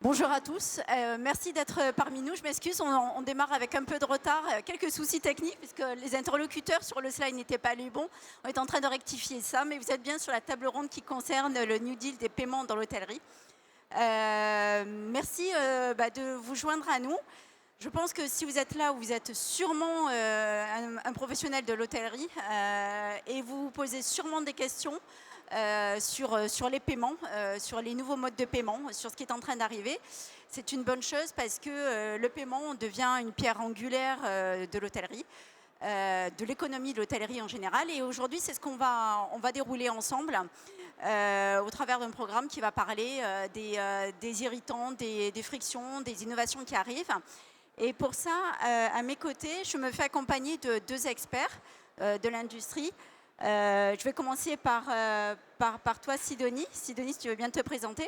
Bonjour à tous, merci d'être parmi nous. Je m'excuse, on démarre avec un peu de retard, quelques soucis techniques puisque les interlocuteurs sur le slide n'étaient pas les bons. On est en train de rectifier ça, mais vous êtes bien sur la table ronde qui concerne le New Deal des paiements dans l'hôtellerie. Merci de vous joindre à nous. Je pense que si vous êtes là, vous êtes sûrement un professionnel de l'hôtellerie et vous vous posez sûrement des questions sur les paiements, sur les nouveaux modes de paiement, sur ce qui est en train d'arriver. C'est une bonne chose parce que le paiement devient une pierre angulaire de l'hôtellerie, de l'économie de l'hôtellerie en général. Et aujourd'hui, c'est ce qu'on va dérouler ensemble au travers d'un programme qui va parler des irritants, des frictions, des innovations qui arrivent. Et pour ça, à mes côtés, je me fais accompagner de deux experts de l'industrie. Je vais commencer par toi, Sidonie. Sidonie, si tu veux bien te présenter.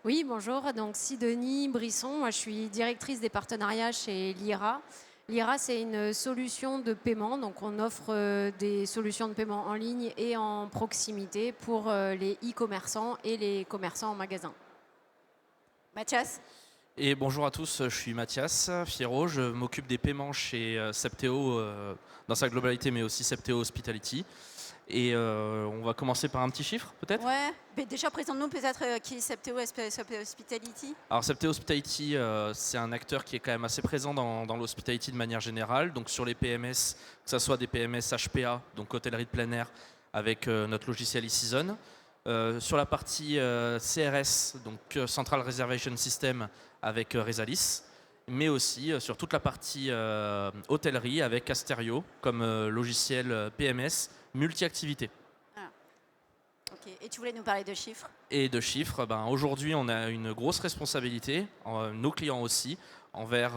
Oui, bonjour. Donc, Sidonie Brisson. Moi, je suis directrice des partenariats chez Lyra. Lyra, c'est une solution de paiement. Donc, on offre des solutions de paiement en ligne et en proximité pour les e-commerçants et les commerçants en magasin. Mathias. Et bonjour à tous, je suis Mathias Fierro, je m'occupe des paiements chez Septéo dans sa globalité, mais aussi Septéo Hospitality. Et on va commencer par un petit chiffre, peut-être. Ouais, mais déjà présente-nous peut-être qui est Septéo Hospitality. Alors Septéo Hospitality, c'est un acteur qui est quand même assez présent dans l'hospitality de manière générale. Donc sur les PMS, que ce soit des PMS HPA, donc hôtellerie de plein air, avec notre logiciel eSeason. Sur la partie CRS, donc Central Reservation System avec Resalis, mais aussi sur toute la partie hôtellerie avec Asterio comme logiciel PMS multi-activité. Ah. Ok. Et tu voulais nous parler de chiffres. Et de chiffres, aujourd'hui on a une grosse responsabilité, nos clients aussi, envers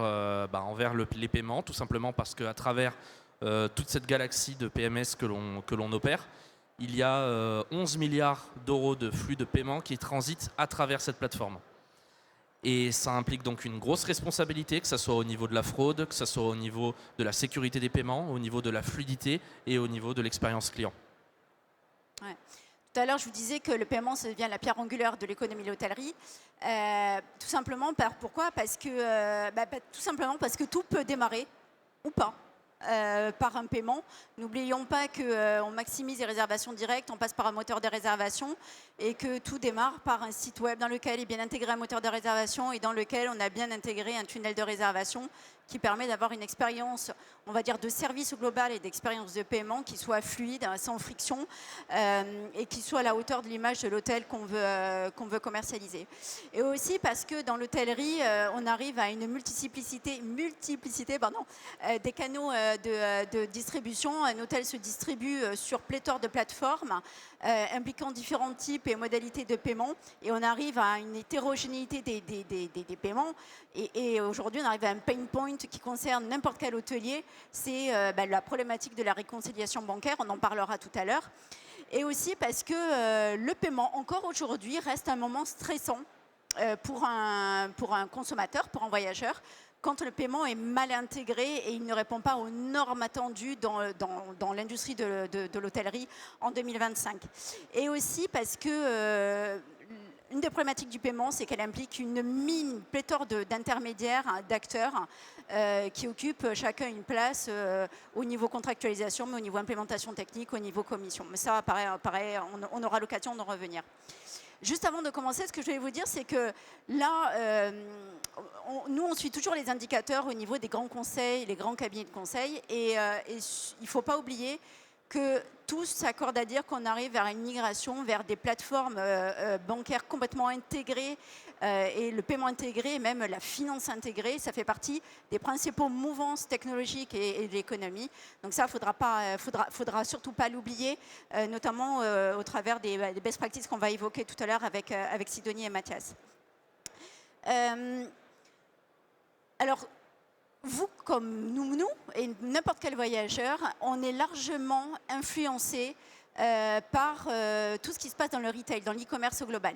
les paiements, tout simplement parce qu'à travers toute cette galaxie de PMS que l'on opère, il y a 11 milliards d'euros de flux de paiement qui transitent à travers cette plateforme. Et ça implique donc une grosse responsabilité, que ce soit au niveau de la fraude, que ce soit au niveau de la sécurité des paiements, au niveau de la fluidité et au niveau de l'expérience client. Ouais. Tout à l'heure, je vous disais que le paiement, ça devient la pierre angulaire de l'économie de l'hôtellerie. Tout simplement, pourquoi tout simplement parce que tout peut démarrer ou pas. Par un paiement. N'oublions pas qu'on maximise les réservations directes, on passe par un moteur de réservation et que tout démarre par un site web dans lequel est bien intégré un moteur de réservation et dans lequel on a bien intégré un tunnel de réservation qui permet d'avoir une expérience, on va dire, de service au global et d'expérience de paiement qui soit fluide, sans friction et qui soit à la hauteur de l'image de l'hôtel qu'on veut commercialiser. Et aussi parce que dans l'hôtellerie, on arrive à une multiplicité des canaux de distribution. Un hôtel se distribue sur pléthore de plateformes impliquant différents types et modalités de paiement et on arrive à une hétérogénéité des paiements et aujourd'hui on arrive à un pain point qui concerne n'importe quel hôtelier, c'est la problématique de la réconciliation bancaire, on en parlera tout à l'heure, et aussi parce que le paiement encore aujourd'hui reste un moment stressant pour un consommateur, pour un voyageur, quand le paiement est mal intégré et il ne répond pas aux normes attendues dans l'industrie de l'hôtellerie en 2025. Et aussi parce que une des problématiques du paiement, c'est qu'elle implique une pléthore d'intermédiaires, d'acteurs qui occupent chacun une place au niveau contractualisation, mais au niveau implémentation technique, au niveau commission. Mais ça, pareil, on aura l'occasion d'en revenir. Juste avant de commencer, ce que je voulais vous dire, c'est que là, nous, on suit toujours les indicateurs au niveau des grands conseils, les grands cabinets de conseil, et il ne faut pas oublier que tous s'accordent à dire qu'on arrive vers une migration vers des plateformes bancaires complètement intégrées et le paiement intégré et même la finance intégrée, ça fait partie des principaux mouvances technologiques et de l'économie. Donc ça, faudra surtout pas l'oublier, notamment au travers des best practices qu'on va évoquer tout à l'heure avec Sidonie et Mathias. Alors, vous, comme nous et n'importe quel voyageur, on est largement influencé par tout ce qui se passe dans le retail, dans l'e-commerce au global.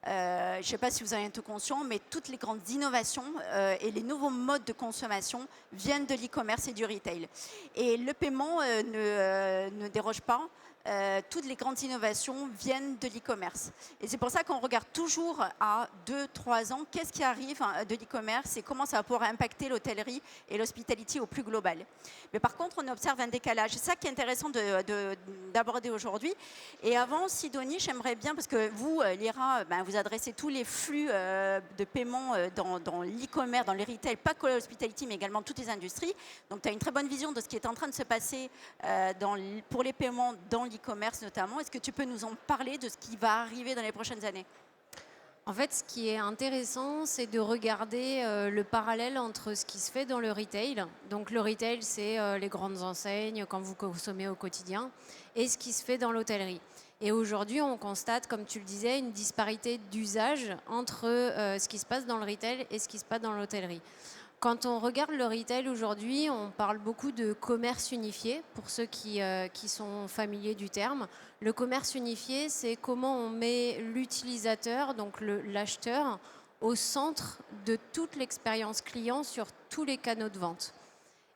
Je ne sais pas si vous en êtes conscient, mais toutes les grandes innovations et les nouveaux modes de consommation viennent de l'e-commerce et du retail. Et le paiement ne déroge pas toutes les grandes innovations viennent de l'e-commerce. Et c'est pour ça qu'on regarde toujours à 2-3 ans qu'est-ce qui arrive de l'e-commerce et comment ça va pouvoir impacter l'hôtellerie et l'hospitality au plus global. Mais par contre, on observe un décalage. C'est ça qui est intéressant d'aborder aujourd'hui. Et avant, Sidonie, j'aimerais bien, parce que vous, Lyra, vous adressez tous les flux de paiement dans l'e-commerce, dans les retail, pas que l'hospitality, mais également toutes les industries. Donc, tu as une très bonne vision de ce qui est en train de se passer pour les paiements dans l'e-commerce notamment. Est-ce que tu peux nous en parler de ce qui va arriver dans les prochaines années? En fait, ce qui est intéressant, c'est de regarder le parallèle entre ce qui se fait dans le retail. Donc le retail, c'est les grandes enseignes quand vous consommez au quotidien, et ce qui se fait dans l'hôtellerie. Et aujourd'hui, on constate, comme tu le disais, une disparité d'usage entre ce qui se passe dans le retail et ce qui se passe dans l'hôtellerie. Quand on regarde le retail aujourd'hui, on parle beaucoup de commerce unifié, pour ceux qui sont familiers du terme. Le commerce unifié, c'est comment on met l'utilisateur, donc l'acheteur, au centre de toute l'expérience client sur tous les canaux de vente.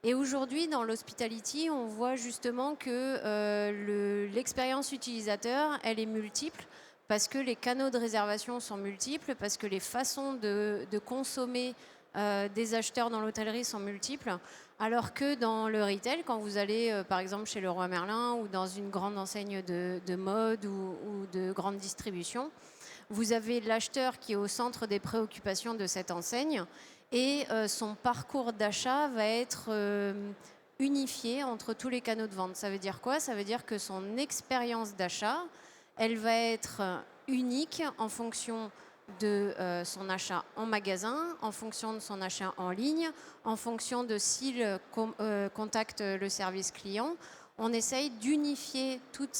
Et aujourd'hui, dans l'hospitality, on voit justement que l'expérience utilisateur, elle est multiple, parce que les canaux de réservation sont multiples, parce que les façons de consommer des acheteurs dans l'hôtellerie sont multiples, alors que dans le retail, quand vous allez par exemple chez Leroy Merlin ou dans une grande enseigne de mode ou de grande distribution, vous avez l'acheteur qui est au centre des préoccupations de cette enseigne et son parcours d'achat va être unifié entre tous les canaux de vente. Ça veut dire quoi? Ça veut dire que son expérience d'achat, elle va être unique en fonction de son achat en magasin, en fonction de son achat en ligne, en fonction de s'il contacte le service client. On essaye d'unifier toutes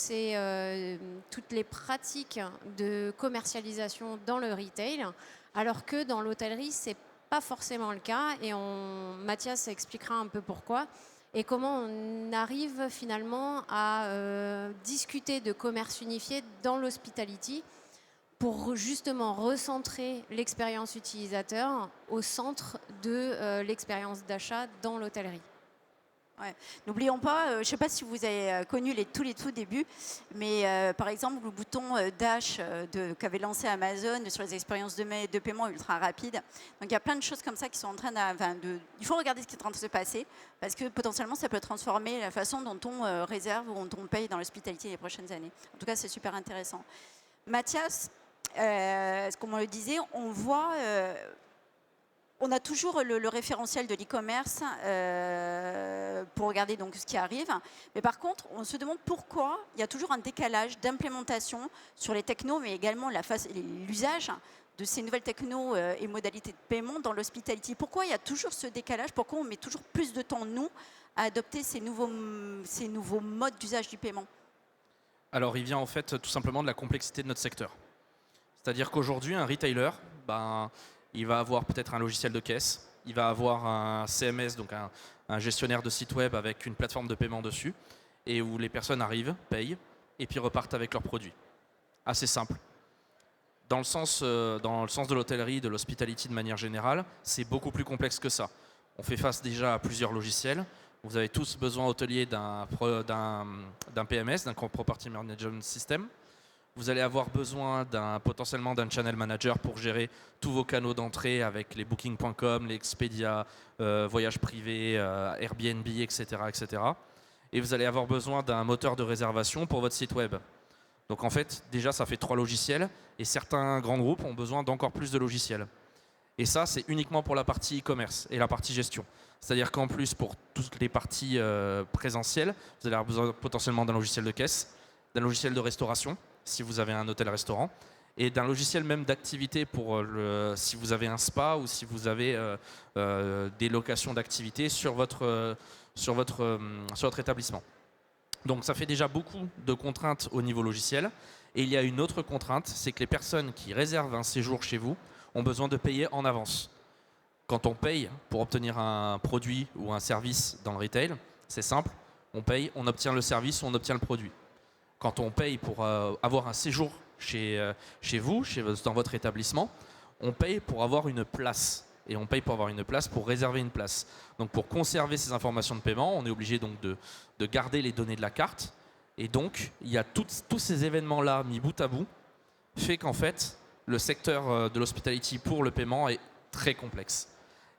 les pratiques de commercialisation dans le retail, alors que dans l'hôtellerie, ce n'est pas forcément le cas. Et Mathias expliquera un peu pourquoi. Et comment on arrive finalement à discuter de commerce unifié dans l'hospitality, pour justement recentrer l'expérience utilisateur au centre de l'expérience d'achat dans l'hôtellerie. Ouais. N'oublions pas, je ne sais pas si vous avez connu tous les tout débuts, mais par exemple le bouton Dash qu'avait lancé Amazon sur les expériences de paiement ultra rapides. Donc il y a plein de choses comme ça qui sont en train il faut regarder ce qui est en train de se passer, parce que potentiellement ça peut transformer la façon dont on réserve ou dont on paye dans l'hospitality les prochaines années. En tout cas, c'est super intéressant. Mathias, comme on le disait, on voit, on a toujours le référentiel de l'e-commerce pour regarder donc ce qui arrive. Mais par contre, on se demande pourquoi il y a toujours un décalage d'implémentation sur les technos, mais également l'usage de ces nouvelles technos et modalités de paiement dans l'hospitality. Pourquoi il y a toujours ce décalage? Pourquoi on met toujours plus de temps, nous, à adopter ces nouveaux modes d'usage du paiement? Alors, il vient en fait tout simplement de la complexité de notre secteur. C'est-à-dire qu'aujourd'hui, un retailer, il va avoir peut-être un logiciel de caisse, il va avoir un CMS, donc un gestionnaire de site web avec une plateforme de paiement dessus, et où les personnes arrivent, payent, et puis repartent avec leurs produits. Assez simple. Dans le sens de l'hôtellerie, de l'hospitality de manière générale, c'est beaucoup plus complexe que ça. On fait face déjà à plusieurs logiciels. Vous avez tous besoin hôtelier d'un PMS, d'un Property Management System. Vous allez avoir besoin potentiellement d'un channel manager pour gérer tous vos canaux d'entrée avec les booking.com, les Expedia, voyages privés, Airbnb, etc., etc. Et vous allez avoir besoin d'un moteur de réservation pour votre site web. Donc en fait, déjà, ça fait 3 logiciels et certains grands groupes ont besoin d'encore plus de logiciels. Et ça, c'est uniquement pour la partie e-commerce et la partie gestion. C'est-à-dire qu'en plus, pour toutes les parties présentielles, vous allez avoir besoin potentiellement d'un logiciel de caisse, d'un logiciel de restauration, si vous avez un hôtel-restaurant, et d'un logiciel même d'activité pour si vous avez un spa ou si vous avez des locations d'activité sur votre établissement. Donc ça fait déjà beaucoup de contraintes au niveau logiciel. Et il y a une autre contrainte, c'est que les personnes qui réservent un séjour chez vous ont besoin de payer en avance. Quand on paye pour obtenir un produit ou un service dans le retail, c'est simple, on paye, on obtient le service ou on obtient le produit. Quand on paye pour avoir un séjour chez vous, dans votre établissement, on paye pour avoir une place. Et on paye pour avoir une place, pour réserver une place. Donc pour conserver ces informations de paiement, on est obligé donc de garder les données de la carte. Et donc, il y a tous ces événements-là mis bout à bout, fait qu'en fait, le secteur de l'hospitality pour le paiement est très complexe.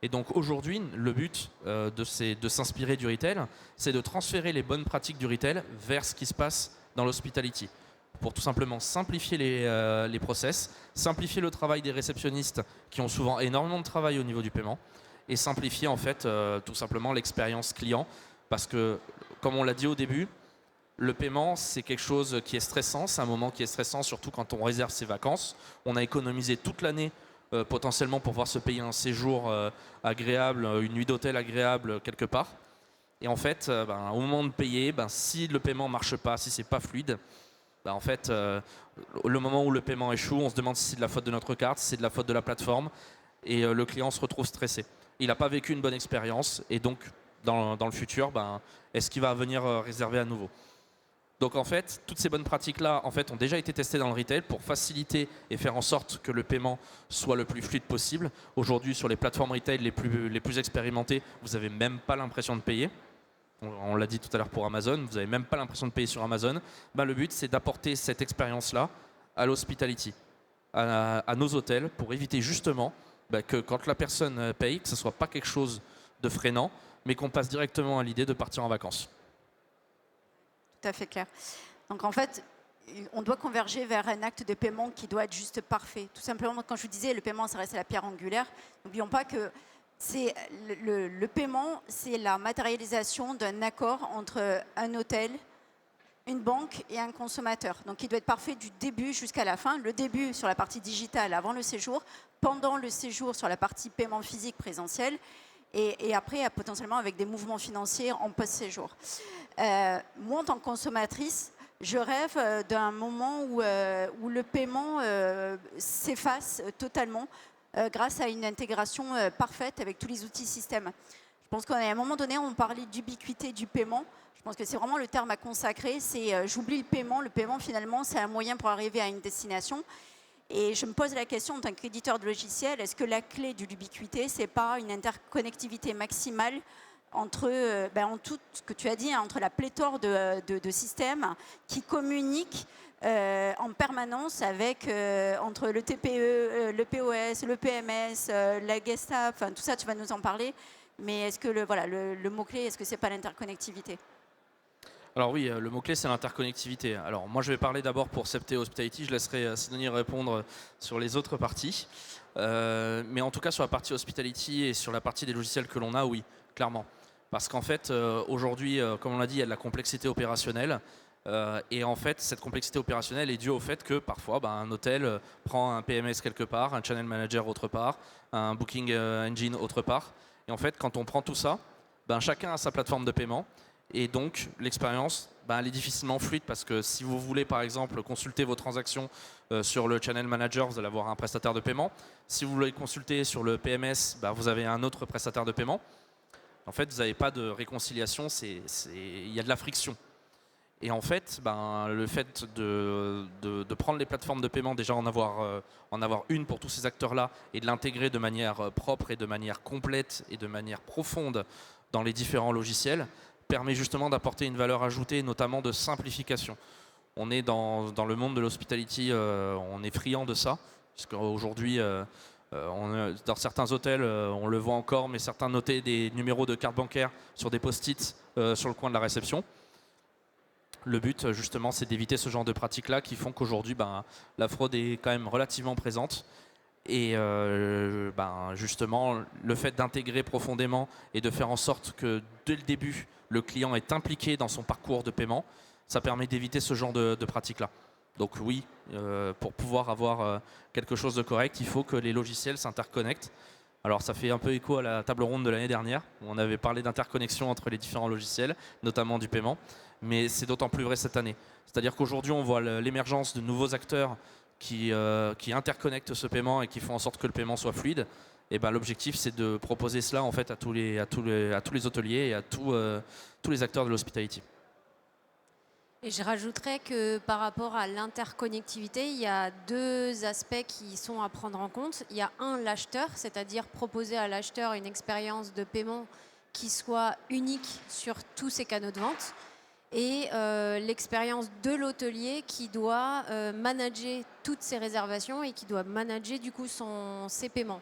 Et donc aujourd'hui, le but de s'inspirer du retail, c'est de transférer les bonnes pratiques du retail vers ce qui se passe dans l'hospitality, pour tout simplement simplifier les process, simplifier le travail des réceptionnistes qui ont souvent énormément de travail au niveau du paiement, et simplifier en fait tout simplement l'expérience client, parce que, comme on l'a dit au début, le paiement, c'est quelque chose qui est stressant, c'est un moment qui est stressant, surtout quand on réserve ses vacances. On a économisé toute l'année potentiellement pour pouvoir se payer un séjour agréable, une nuit d'hôtel agréable quelque part. Et en fait, au moment de payer, si le paiement ne marche pas, si c'est pas fluide, en fait, le moment où le paiement échoue, on se demande si c'est de la faute de notre carte, si c'est de la faute de la plateforme, et le client se retrouve stressé. Il n'a pas vécu une bonne expérience, et donc dans le futur, est-ce qu'il va venir réserver à nouveau? Donc en fait, toutes ces bonnes pratiques-là en fait, ont déjà été testées dans le retail pour faciliter et faire en sorte que le paiement soit le plus fluide possible. Aujourd'hui, sur les plateformes retail les plus expérimentées, vous n'avez même pas l'impression de payer. On l'a dit tout à l'heure pour Amazon, vous n'avez même pas l'impression de payer sur Amazon. Le but, c'est d'apporter cette expérience-là à l'hospitality, à nos hôtels, pour éviter justement que quand la personne paye, que ce ne soit pas quelque chose de freinant, mais qu'on passe directement à l'idée de partir en vacances. Tout à fait clair. Donc en fait, on doit converger vers un acte de paiement qui doit être juste parfait. Tout simplement, quand je vous disais, le paiement, ça reste la pierre angulaire. N'oublions pas que le paiement, c'est la matérialisation d'un accord entre un hôtel, une banque et un consommateur. Donc il doit être parfait du début jusqu'à la fin. Le début sur la partie digitale avant le séjour, pendant le séjour sur la partie paiement physique présentiel, et après potentiellement avec des mouvements financiers en post-séjour. Moi, en tant que consommatrice, je rêve d'un moment où le paiement s'efface totalement grâce à une intégration parfaite avec tous les outils systèmes. Je pense qu'à un moment donné, on parlait d'ubiquité du paiement. Je pense que c'est vraiment le terme à consacrer. C'est j'oublie le paiement. Le paiement, finalement, c'est un moyen pour arriver à une destination. Et je me pose la question en tant qu'éditeur de logiciel, est-ce que la clé de l'ubiquité, c'est pas une interconnectivité maximale entre en tout ce que tu as dit, entre la pléthore de systèmes qui communiquent en permanence avec entre le TPE, le POS, le PMS, la Gestapo, enfin tout ça, tu vas nous en parler. Mais est-ce que le mot-clé, est-ce que c'est pas l'interconnectivité? Alors oui, le mot-clé, c'est l'interconnectivité. Alors moi, je vais parler d'abord pour Septé Hospitality. Je laisserai Sidonie répondre sur les autres parties. Mais en tout cas, sur la partie Hospitality et sur la partie des logiciels que l'on a, oui, clairement. Parce qu'en fait, aujourd'hui, comme on l'a dit, il y a de la complexité opérationnelle. Et en fait, cette complexité opérationnelle est due au fait que parfois, un hôtel prend un PMS quelque part, un channel manager autre part, un booking engine autre part. Et en fait, quand on prend tout ça, chacun a sa plateforme de paiement. Et donc, l'expérience, elle est difficilement fluide parce que si vous voulez, par exemple, consulter vos transactions sur le Channel Manager, vous allez avoir un prestataire de paiement. Si vous voulez consulter sur le PMS, vous avez un autre prestataire de paiement. En fait, vous n'avez pas de réconciliation, il y a de la friction. Et en fait, le fait de prendre les plateformes de paiement, déjà en avoir une pour tous ces acteurs-là et de l'intégrer de manière propre et de manière complète et de manière profonde dans les différents logiciels, permet justement d'apporter une valeur ajoutée, notamment de simplification. On est dans le monde de l'hospitality, on est friand de ça, puisqu'aujourd'hui, dans certains hôtels, on le voit encore, mais certains notaient des numéros de carte bancaire sur des post-it sur le coin de la réception. Le but, justement, c'est d'éviter ce genre de pratiques-là qui font qu'aujourd'hui, la fraude est quand même relativement présente. Et justement, le fait d'intégrer profondément et de faire en sorte que dès le début, le client est impliqué dans son parcours de paiement, ça permet d'éviter ce genre de pratiques-là. Donc oui, pour pouvoir avoir quelque chose de correct, il faut que les logiciels s'interconnectent. Alors ça fait un peu écho à la table ronde de l'année dernière, où on avait parlé d'interconnexion entre les différents logiciels, notamment du paiement, mais c'est d'autant plus vrai cette année. C'est-à-dire qu'aujourd'hui, on voit l'émergence de nouveaux acteurs qui interconnectent ce paiement et qui font en sorte que le paiement soit fluide. Et l'objectif, c'est de proposer cela en fait à tous les hôteliers et à tous les acteurs de l'hospitality. Et je rajouterais que par rapport à l'interconnectivité, il y a deux aspects qui sont à prendre en compte. Il y a l'acheteur, c'est-à-dire proposer à l'acheteur une expérience de paiement qui soit unique sur tous ses canaux de vente. et l'expérience de l'hôtelier qui doit manager toutes ces réservations et qui doit manager du coup ses paiements.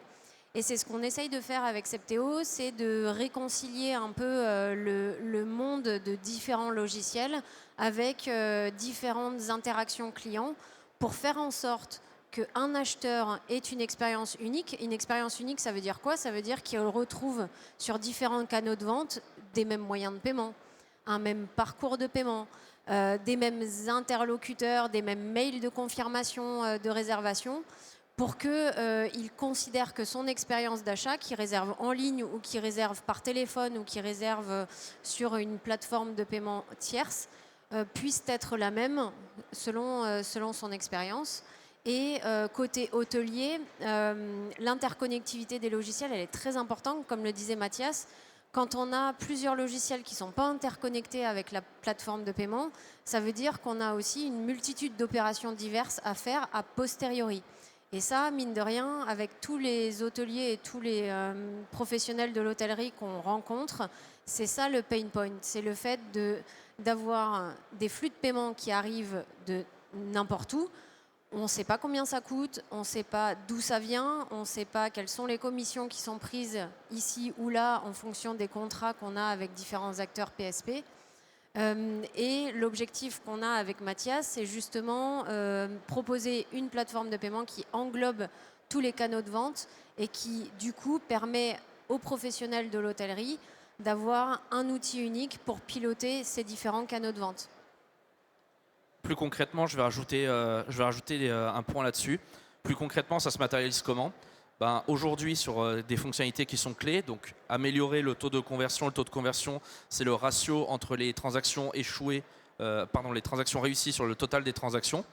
Et c'est ce qu'on essaye de faire avec Septéo, c'est de réconcilier un peu le monde de différents logiciels avec différentes interactions clients pour faire en sorte qu'un acheteur ait une expérience unique. Une expérience unique, ça veut dire quoi? Ça veut dire qu'il retrouve sur différents canaux de vente des mêmes moyens de paiement, un même parcours de paiement, des mêmes interlocuteurs, des mêmes mails de confirmation de réservation, pour qu'il considère que son expérience d'achat, qu'il réserve en ligne ou qu'il réserve par téléphone ou qu'il réserve sur une plateforme de paiement tierce, puisse être la même selon son expérience. Et côté hôtelier, l'interconnectivité des logiciels, elle est très importante, comme le disait Mathias. Quand on a plusieurs logiciels qui ne sont pas interconnectés avec la plateforme de paiement, ça veut dire qu'on a aussi une multitude d'opérations diverses à faire a posteriori. Et ça, mine de rien, avec tous les hôteliers et tous les professionnels de l'hôtellerie qu'on rencontre, c'est ça le pain point. C'est le fait d'avoir des flux de paiement qui arrivent de n'importe où. On ne sait pas combien ça coûte, on ne sait pas d'où ça vient, on ne sait pas quelles sont les commissions qui sont prises ici ou là en fonction des contrats qu'on a avec différents acteurs PSP. Et l'objectif qu'on a avec Mathias, c'est justement proposer une plateforme de paiement qui englobe tous les canaux de vente et qui, du coup, permet aux professionnels de l'hôtellerie d'avoir un outil unique pour piloter ces différents canaux de vente. Plus concrètement, je vais rajouter un point là-dessus. Plus concrètement, ça se matérialise comment? Aujourd'hui, sur des fonctionnalités qui sont clés, donc améliorer le taux de conversion. Le taux de conversion, c'est le ratio entre les transactions échouées, les transactions réussies sur le total des transactions.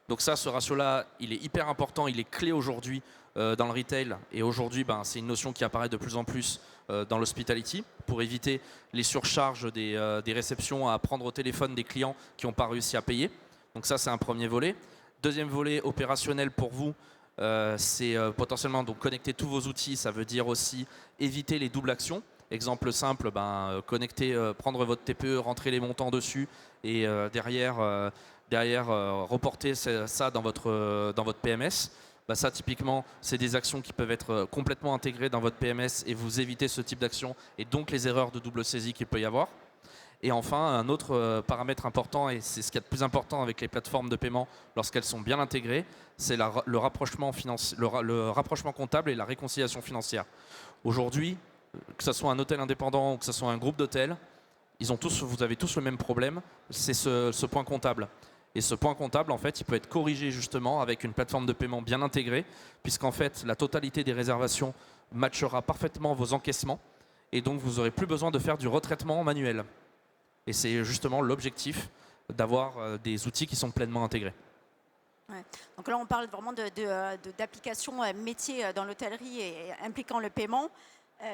Donc ça, ce ratio-là, il est hyper important, il est clé aujourd'hui dans le retail. Et aujourd'hui, c'est une notion qui apparaît de plus en plus dans l'hospitality pour éviter les surcharges des réceptions à prendre au téléphone des clients qui n'ont pas réussi à payer. Donc ça, c'est un premier volet. Deuxième volet opérationnel pour vous, c'est potentiellement donc connecter tous vos outils. Ça veut dire aussi éviter les doubles actions. Exemple simple, prendre votre TPE, rentrer les montants dessus et derrière reporter ça dans votre PMS. Ça, typiquement, c'est des actions qui peuvent être complètement intégrées dans votre PMS et vous éviter ce type d'action et donc les erreurs de double saisie qu'il peut y avoir. Et enfin, un autre paramètre important, et c'est ce qu'il y a de plus important avec les plateformes de paiement lorsqu'elles sont bien intégrées, c'est le rapprochement comptable et la réconciliation financière. Aujourd'hui, que ce soit un hôtel indépendant ou que ce soit un groupe d'hôtels, vous avez tous le même problème, c'est ce point comptable. Et ce point comptable, en fait, il peut être corrigé justement avec une plateforme de paiement bien intégrée, puisqu'en fait, la totalité des réservations matchera parfaitement vos encaissements, et donc vous n'aurez plus besoin de faire du retraitement manuel. Et c'est justement l'objectif d'avoir des outils qui sont pleinement intégrés. Ouais. Donc là, on parle vraiment d'applications métiers dans l'hôtellerie et impliquant le paiement.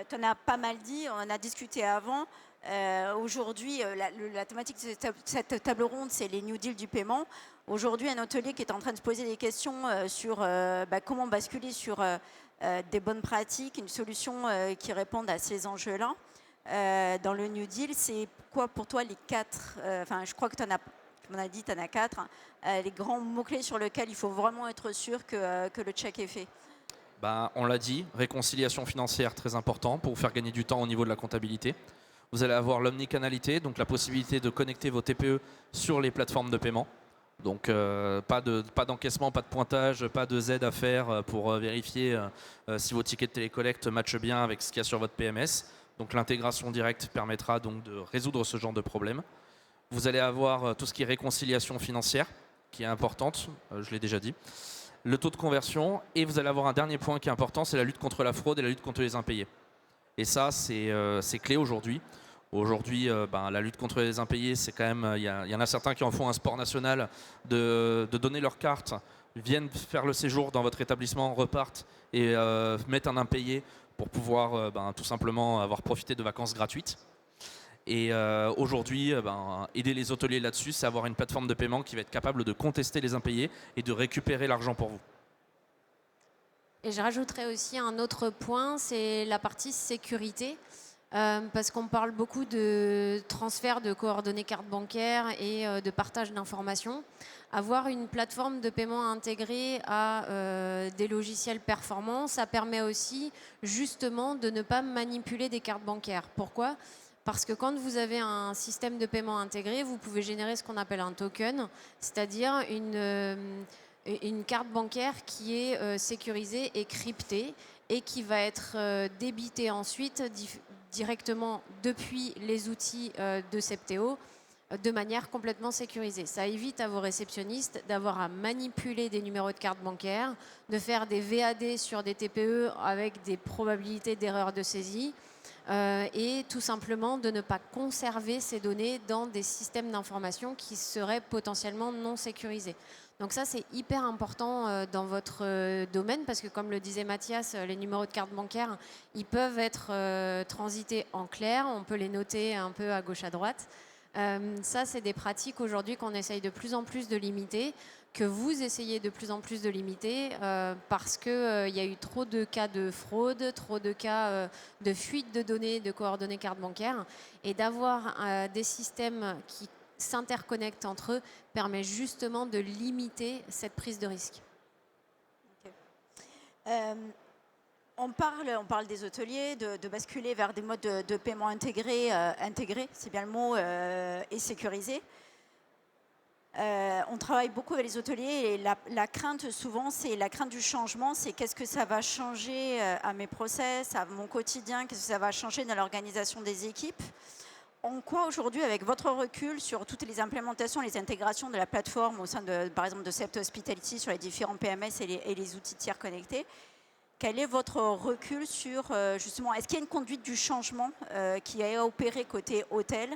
Tu en as pas mal dit, on en a discuté avant. Aujourd'hui, la thématique de cette table ronde, c'est les New Deal du paiement. Aujourd'hui, un hôtelier qui est en train de se poser des questions sur comment basculer sur des bonnes pratiques, une solution qui réponde à ces enjeux-là. Dans le New Deal, c'est quoi pour toi les quatre, je crois que tu m'en as dit, tu en as quatre, les grands mots-clés sur lesquels il faut vraiment être sûr que le check est fait? On l'a dit, réconciliation financière, très important pour vous faire gagner du temps au niveau de la comptabilité. Vous allez avoir l'omnicanalité, donc la possibilité de connecter vos TPE sur les plateformes de paiement. Donc pas d'encaissement, pas de pointage, pas de Z à faire pour vérifier si vos tickets de télécollecte matchent bien avec ce qu'il y a sur votre PMS. Donc l'intégration directe permettra donc de résoudre ce genre de problème. Vous allez avoir tout ce qui est réconciliation financière, qui est importante, je l'ai déjà dit. Le taux de conversion, et vous allez avoir un dernier point qui est important, c'est la lutte contre la fraude et la lutte contre les impayés. Et ça, c'est clé aujourd'hui. Aujourd'hui, la lutte contre les impayés, c'est quand même, il y en a certains qui en font un sport national de donner leur carte, viennent faire le séjour dans votre établissement, repartent et mettent un impayé pour pouvoir tout simplement avoir profité de vacances gratuites. Et aujourd'hui, aider les hôteliers là-dessus, c'est avoir une plateforme de paiement qui va être capable de contester les impayés et de récupérer l'argent pour vous. Et je rajouterais aussi un autre point, c'est la partie sécurité. Parce qu'on parle beaucoup de transfert de coordonnées carte bancaire et de partage d'informations. Avoir une plateforme de paiement intégrée à des logiciels performants, ça permet aussi justement de ne pas manipuler des cartes bancaires. Pourquoi ? Parce que quand vous avez un système de paiement intégré, vous pouvez générer ce qu'on appelle un token, c'est-à-dire une carte bancaire qui est sécurisée et cryptée et qui va être débitée ensuite directement depuis les outils de Septéo de manière complètement sécurisée. Ça évite à vos réceptionnistes d'avoir à manipuler des numéros de carte bancaire, de faire des VAD sur des TPE avec des probabilités d'erreur de saisie et tout simplement de ne pas conserver ces données dans des systèmes d'information qui seraient potentiellement non sécurisés. Donc ça, c'est hyper important dans votre domaine parce que, comme le disait Mathias, les numéros de carte bancaire, ils peuvent être transités en clair. On peut les noter un peu à gauche, à droite. Ça, c'est des pratiques aujourd'hui qu'on essaye de plus en plus de limiter, que vous essayez de plus en plus de limiter parce qu'il y a eu trop de cas de fraude, trop de cas de fuite de données, de coordonnées carte bancaire. Et d'avoir des systèmes qui s'interconnectent entre eux permet justement de limiter cette prise de risque. Okay. On parle des hôteliers, de basculer vers des modes de paiement intégrés, c'est bien le mot, et sécurisés. On travaille beaucoup avec les hôteliers et la crainte souvent, c'est la crainte du changement, c'est qu'est-ce que ça va changer à mes process, à mon quotidien, qu'est-ce que ça va changer dans l'organisation des équipes. En quoi aujourd'hui, avec votre recul sur toutes les implémentations, les intégrations de la plateforme au sein par exemple de Sept Hospitality sur les différents PMS et les outils tiers connectés, quel est votre recul sur justement, est-ce qu'il y a une conduite du changement qui a opéré côté hôtel?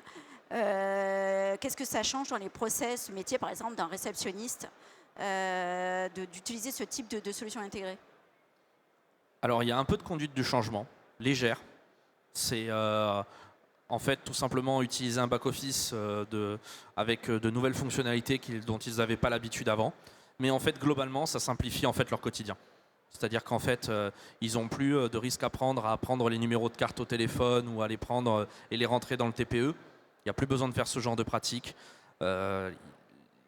Qu'est-ce que ça change dans les process métiers, par exemple, d'un réceptionniste d'utiliser ce type de solution intégrée? Alors, il y a un peu de conduite du changement, légère. C'est en fait tout simplement utiliser un back-office avec de nouvelles fonctionnalités dont ils n'avaient pas l'habitude avant. Mais en fait, globalement, ça simplifie en fait leur quotidien. C'est-à-dire qu'en fait, ils n'ont plus de risque à prendre les numéros de carte au téléphone ou à les prendre et les rentrer dans le TPE. Il n'y a plus besoin de faire ce genre de pratique. Il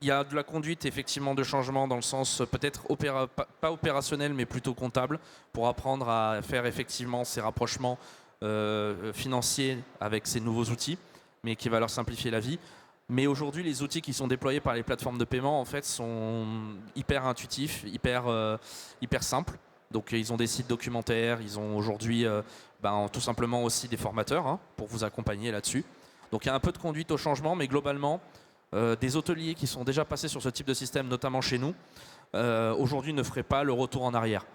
y a de la conduite effectivement de changement dans le sens peut-être pas opérationnel mais plutôt comptable pour apprendre à faire effectivement ces rapprochements financiers avec ces nouveaux outils, mais qui va leur simplifier la vie. Mais aujourd'hui, les outils qui sont déployés par les plateformes de paiement en fait sont hyper intuitifs, hyper simples. Donc ils ont des sites documentaires, ils ont aujourd'hui tout simplement aussi des formateurs pour vous accompagner là-dessus. Donc il y a un peu de conduite au changement, mais globalement, des hôteliers qui sont déjà passés sur ce type de système, notamment chez nous, aujourd'hui ne feraient pas le retour en arrière.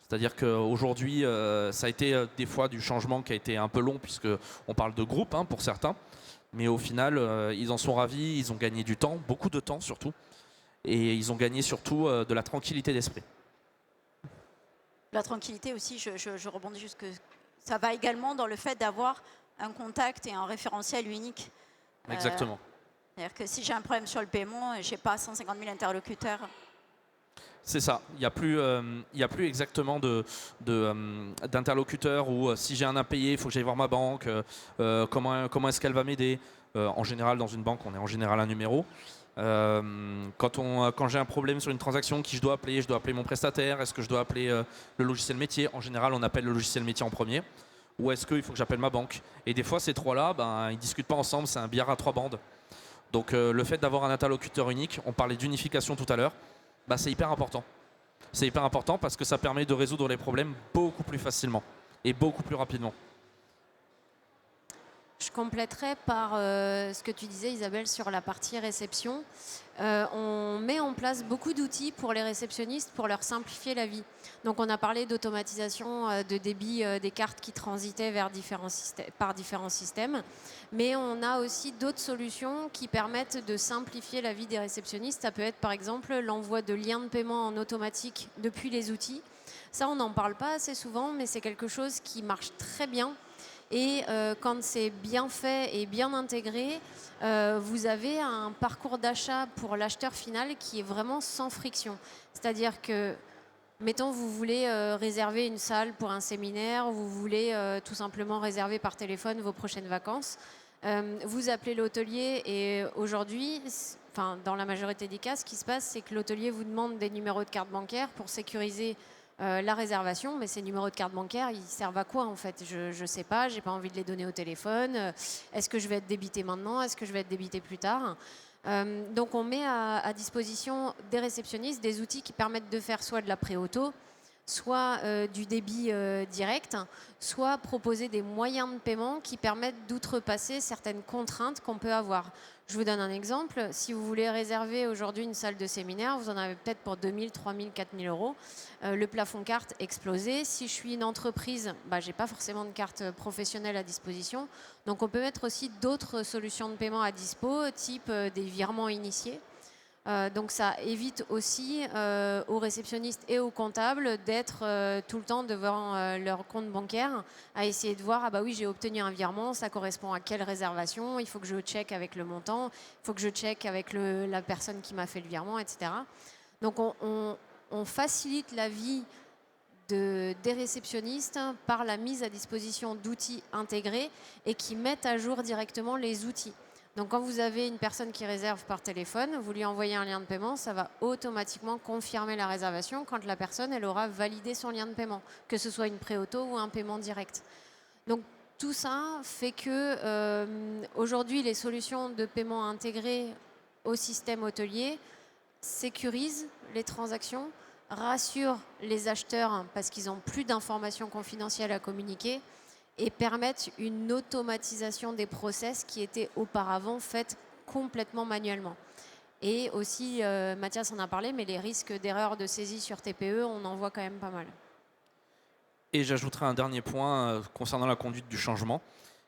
C'est-à-dire qu'aujourd'hui, ça a été des fois du changement qui a été un peu long, puisqu'on parle de groupe pour certains. Mais au final, ils en sont ravis, ils ont gagné du temps, beaucoup de temps surtout. Et ils ont gagné surtout de la tranquillité d'esprit. La tranquillité aussi, je rebondis juste que ça va également dans le fait d'avoir un contact et un référentiel unique. Exactement. C'est-à-dire que si j'ai un problème sur le paiement, je n'ai pas 150 000 interlocuteurs. C'est ça, il n'y a plus exactement d'interlocuteurs où si j'ai un impayé, il faut que j'aille voir ma banque, comment est-ce qu'elle va m'aider. En général, dans une banque, on est en général un numéro. Quand j'ai un problème sur une transaction, qui je dois appeler mon prestataire, est-ce que je dois appeler le logiciel métier? En général, on appelle le logiciel métier en premier. Ou est-ce qu'il faut que j'appelle ma banque? Et des fois, ces trois-là, ils ne discutent pas ensemble, c'est un billard à trois bandes. Donc le fait d'avoir un interlocuteur unique, on parlait d'unification tout à l'heure, c'est hyper important. C'est hyper important parce que ça permet de résoudre les problèmes beaucoup plus facilement et beaucoup plus rapidement. Je compléterai par ce que tu disais, Isabelle, sur la partie réception. On met en place beaucoup d'outils pour les réceptionnistes pour leur simplifier la vie. Donc on a parlé d'automatisation de débit des cartes qui transitaient par différents systèmes, mais on a aussi d'autres solutions qui permettent de simplifier la vie des réceptionnistes. Ça peut être par exemple l'envoi de liens de paiement en automatique depuis les outils. Ça, on n'en parle pas assez souvent, mais c'est quelque chose qui marche très bien. Et quand c'est bien fait et bien intégré, vous avez un parcours d'achat pour l'acheteur final qui est vraiment sans friction. C'est-à-dire que Mettons, vous voulez réserver une salle pour un séminaire, vous voulez tout simplement réserver par téléphone vos prochaines vacances. Vous appelez l'hôtelier et aujourd'hui, enfin, dans la majorité des cas, ce qui se passe, c'est que l'hôtelier vous demande des numéros de carte bancaire pour sécuriser la réservation. Mais ces numéros de carte bancaire, ils servent à quoi en fait? Je ne sais pas, j'ai pas envie de les donner au téléphone. Est-ce que je vais être débité maintenant? Est-ce que je vais être débité plus tard? Donc on met à disposition des réceptionnistes des outils qui permettent de faire soit de la pré-auto, soit du débit direct, soit proposer des moyens de paiement qui permettent d'outrepasser certaines contraintes qu'on peut avoir. Je vous donne un exemple. Si vous voulez réserver aujourd'hui une salle de séminaire, vous en avez peut-être pour 2 000, 3 000, 4 000 euros. Le plafond carte explosé. Si je suis une entreprise, je n'ai pas forcément de carte professionnelle à disposition. Donc on peut mettre aussi d'autres solutions de paiement à dispo, type des virements initiés. Donc ça évite aussi aux réceptionnistes et aux comptables d'être tout le temps devant leur compte bancaire à essayer de voir, ah bah oui, j'ai obtenu un virement, ça correspond à quelle réservation, il faut que je check avec le montant, il faut que je check avec la personne qui m'a fait le virement, etc. Donc on facilite la vie des réceptionnistes par la mise à disposition d'outils intégrés et qui mettent à jour directement les outils. Donc quand vous avez une personne qui réserve par téléphone, vous lui envoyez un lien de paiement, ça va automatiquement confirmer la réservation quand la personne elle aura validé son lien de paiement, que ce soit une pré-auto ou un paiement direct. Donc tout ça fait que aujourd'hui les solutions de paiement intégrées au système hôtelier sécurisent les transactions, rassurent les acheteurs parce qu'ils n'ont plus d'informations confidentielles à communiquer et permettent une automatisation des process qui étaient auparavant faites complètement manuellement. Et aussi, Mathias en a parlé, mais les risques d'erreur de saisie sur TPE, on en voit quand même pas mal. Et j'ajouterai un dernier point concernant la conduite du changement,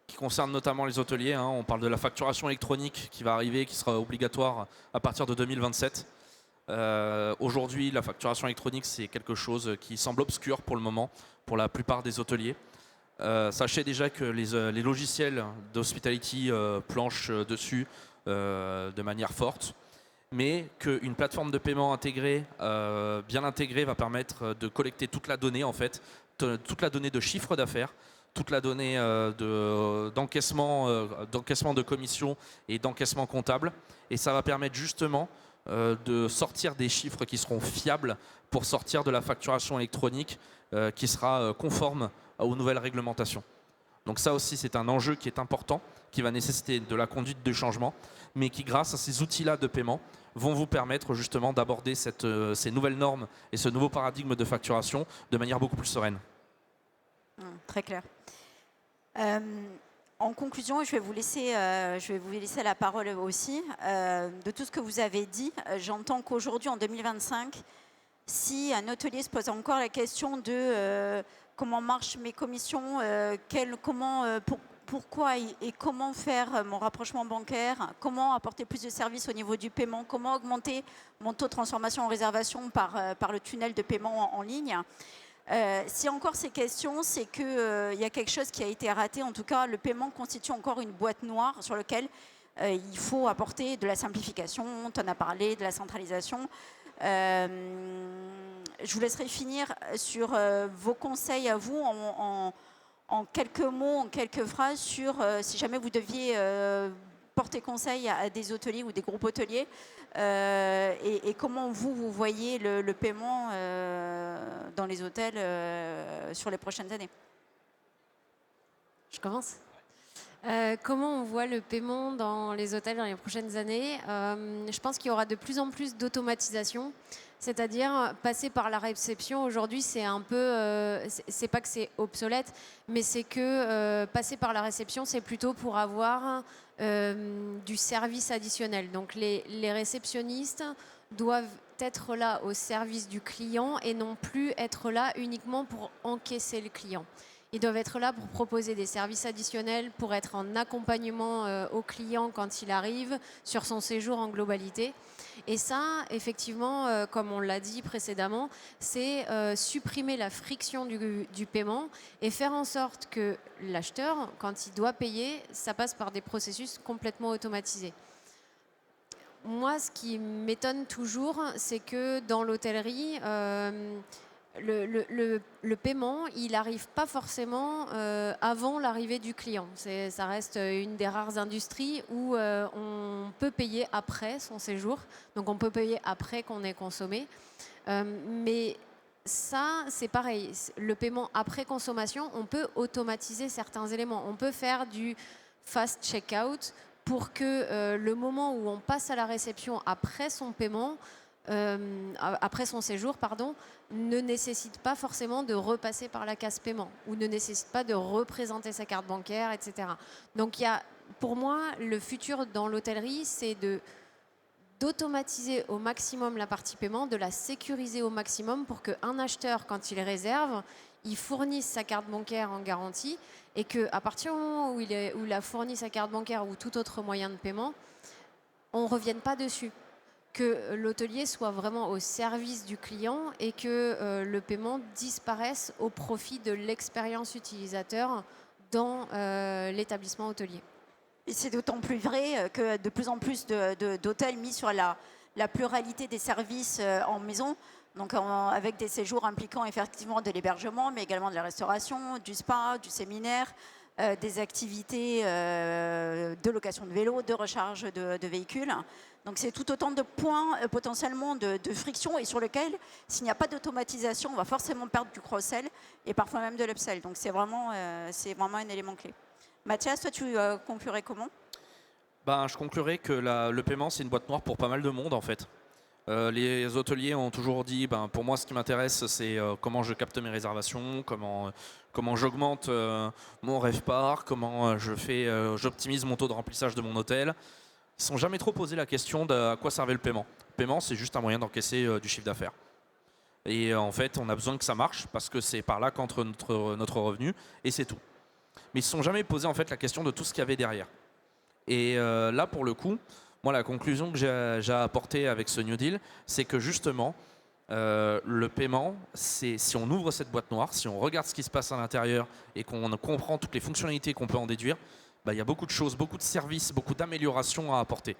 qui concerne notamment les hôteliers. On parle de la facturation électronique qui va arriver, qui sera obligatoire à partir de 2027. Aujourd'hui, la facturation électronique, c'est quelque chose qui semble obscur pour le moment, pour la plupart des hôteliers. Sachez déjà que les logiciels d'hospitality planchent dessus de manière forte, mais qu'une plateforme de paiement intégrée, bien intégrée, va permettre de collecter toute la donnée en fait, toute la donnée de chiffre d'affaires, toute la donnée d'encaissement de commission et d'encaissement comptable, et ça va permettre justement de sortir des chiffres qui seront fiables pour sortir de la facturation électronique qui sera conforme aux nouvelles réglementations. Donc ça aussi, c'est un enjeu qui est important, qui va nécessiter de la conduite de changement, mais qui, grâce à ces outils-là de paiement, vont vous permettre justement d'aborder ces nouvelles normes et ce nouveau paradigme de facturation de manière beaucoup plus sereine. Très clair. En conclusion, je vais vous laisser la parole aussi. De tout ce que vous avez dit, j'entends qu'aujourd'hui, en 2025, si un hôtelier se pose encore la question de comment marchent mes commissions, pourquoi et comment faire mon rapprochement bancaire, comment apporter plus de services au niveau du paiement, comment augmenter mon taux de transformation en réservation par le tunnel de paiement en ligne. Si encore ces questions, c'est qu'il y a quelque chose qui a été raté. En tout cas, le paiement constitue encore une boîte noire sur laquelle il faut apporter de la simplification. Tu en as parlé, de la centralisation. Je vous laisserai finir sur vos conseils à vous en quelques mots, en quelques phrases sur si jamais vous deviez porter conseil à des hôteliers ou des groupes hôteliers et comment vous voyez le paiement dans les hôtels sur les prochaines années. Je commence ? Comment on voit le paiement dans les hôtels dans les prochaines années ? Je pense qu'il y aura de plus en plus d'automatisation, c'est-à-dire passer par la réception. Aujourd'hui, c'est un peu, c'est pas que c'est obsolète, mais c'est que passer par la réception, c'est plutôt pour avoir du service additionnel. Donc les réceptionnistes doivent être là au service du client et non plus être là uniquement pour encaisser le client. Ils doivent être là pour proposer des services additionnels, pour être en accompagnement au client quand il arrive, sur son séjour en globalité. Et ça, effectivement, comme on l'a dit précédemment, c'est supprimer la friction du paiement et faire en sorte que l'acheteur, quand il doit payer, ça passe par des processus complètement automatisés. Moi, ce qui m'étonne toujours, c'est que dans l'hôtellerie, Le paiement, il n'arrive pas forcément avant l'arrivée du client. Ça reste une des rares industries où on peut payer après son séjour. Donc on peut payer après qu'on ait consommé. Mais ça, c'est pareil. Le paiement après consommation, on peut automatiser certains éléments. On peut faire du fast checkout pour que le moment où on passe à la réception après son paiement, après son séjour, pardon, ne nécessite pas forcément de repasser par la case paiement ou ne nécessite pas de représenter sa carte bancaire, etc. Donc pour moi, le futur dans l'hôtellerie, c'est d'automatiser au maximum la partie paiement, de la sécuriser au maximum pour qu'un acheteur, quand il réserve, il fournisse sa carte bancaire en garantie et qu'à partir du moment où il a fourni sa carte bancaire ou tout autre moyen de paiement, on ne revienne pas dessus. Que l'hôtelier soit vraiment au service du client et que le paiement disparaisse au profit de l'expérience utilisateur dans l'établissement hôtelier. Et c'est d'autant plus vrai que de plus en plus d'hôtels mis sur la pluralité des services en maison, donc avec des séjours impliquant effectivement de l'hébergement, mais également de la restauration, du spa, du séminaire, des activités de location de vélo, de recharge de véhicules. Donc c'est tout autant de points potentiellement de friction et sur lesquels, s'il n'y a pas d'automatisation, on va forcément perdre du cross-sell et parfois même de l'upsell. Donc c'est vraiment un élément clé. Mathias, toi tu conclurais comment ? Je conclurais que le paiement, c'est une boîte noire pour pas mal de monde en fait. Les hôteliers ont toujours dit, pour moi ce qui m'intéresse c'est comment je capte mes réservations, comment j'augmente mon RevPAR, comment j'optimise mon taux de remplissage de mon hôtel. Ils ne se sont jamais trop posé la question de à quoi servait le paiement. Le paiement, c'est juste un moyen d'encaisser du chiffre d'affaires. Et en fait, on a besoin que ça marche parce que c'est par là qu'entre notre revenu et c'est tout. Mais ils ne se sont jamais posé en fait la question de tout ce qu'il y avait derrière. Et là, pour le coup, moi, la conclusion que j'ai apportée avec ce New Deal, c'est que justement, le paiement, si on ouvre cette boîte noire, si on regarde ce qui se passe à l'intérieur et qu'on comprend toutes les fonctionnalités qu'on peut en déduire, il y a beaucoup de choses, beaucoup de services, beaucoup d'améliorations à apporter.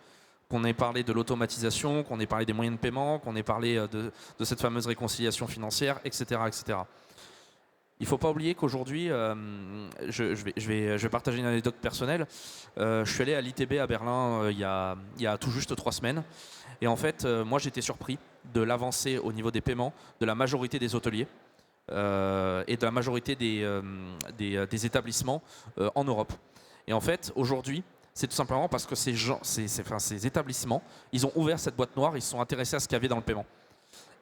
Qu'on ait parlé de l'automatisation, qu'on ait parlé des moyens de paiement, qu'on ait parlé de cette fameuse réconciliation financière, etc. etc. Il ne faut pas oublier qu'aujourd'hui, je vais partager une anecdote personnelle. Je suis allé à l'ITB à Berlin il y a tout juste 3 semaines. Et en fait, moi j'étais surpris de l'avancée au niveau des paiements de la majorité des hôteliers et de la majorité des établissements en Europe. Et en fait, aujourd'hui, c'est tout simplement parce que ces établissements, ils ont ouvert cette boîte noire, ils se sont intéressés à ce qu'il y avait dans le paiement.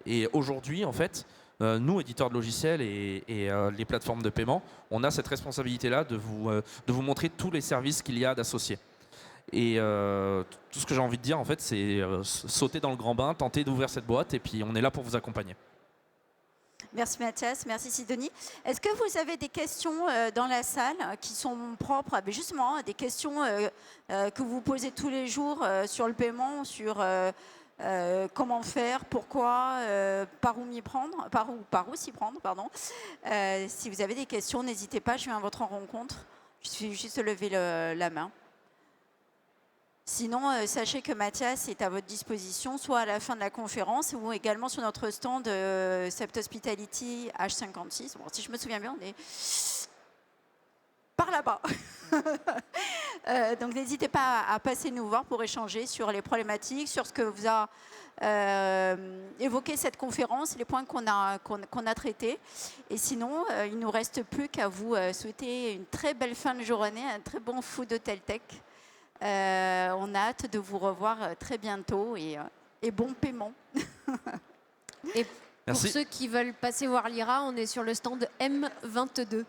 Et aujourd'hui, en fait, nous, éditeurs de logiciels et les plateformes de paiement, on a cette responsabilité-là de vous montrer tous les services qu'il y a d'associés. Et tout ce que j'ai envie de dire, en fait, c'est sauter dans le grand bain, tenter d'ouvrir cette boîte, et puis on est là pour vous accompagner. Merci Mathias, merci Sidonie. Est-ce que vous avez des questions dans la salle qui sont propres, justement, des questions que vous posez tous les jours sur le paiement, sur comment faire, pourquoi, par où s'y prendre, pardon. Si vous avez des questions, n'hésitez pas, je viens à votre rencontre. Il suffit juste de lever la main. Sinon, sachez que Mathias est à votre disposition, soit à la fin de la conférence ou également sur notre stand Sept Hospitality H56. Bon, si je me souviens bien, on est par là-bas. Donc n'hésitez pas à passer nous voir pour échanger sur les problématiques, sur ce que vous a évoqué cette conférence, les points qu'on a traités. Et sinon, il ne nous reste plus qu'à vous souhaiter une très belle fin de journée, un très bon Food Hotel Tech. On a hâte de vous revoir très bientôt et bon paiement. Et pour ceux qui veulent passer voir l'IRA, on est sur le stand M22.